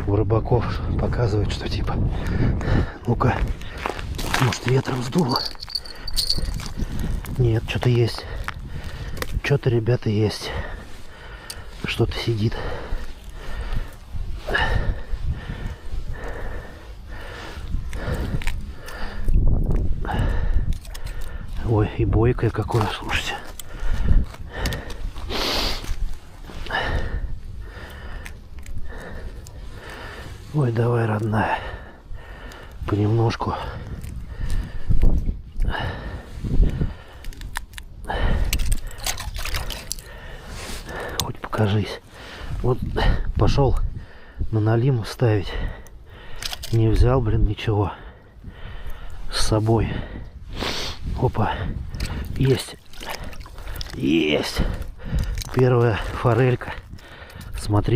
у рыбаков показывает, что типа, ну-ка, может ветром сдуло. Нет, что-то есть. Что-то, ребята, есть. Что-то сидит. Ой, и бойкое какое, слушайте. Ой, давай, родная. Понемножку. Хоть покажись. Вот пошел на налим ставить. Не взял, блин, ничего с собой. Опа. Есть. Есть. Первая форелька. Смотри.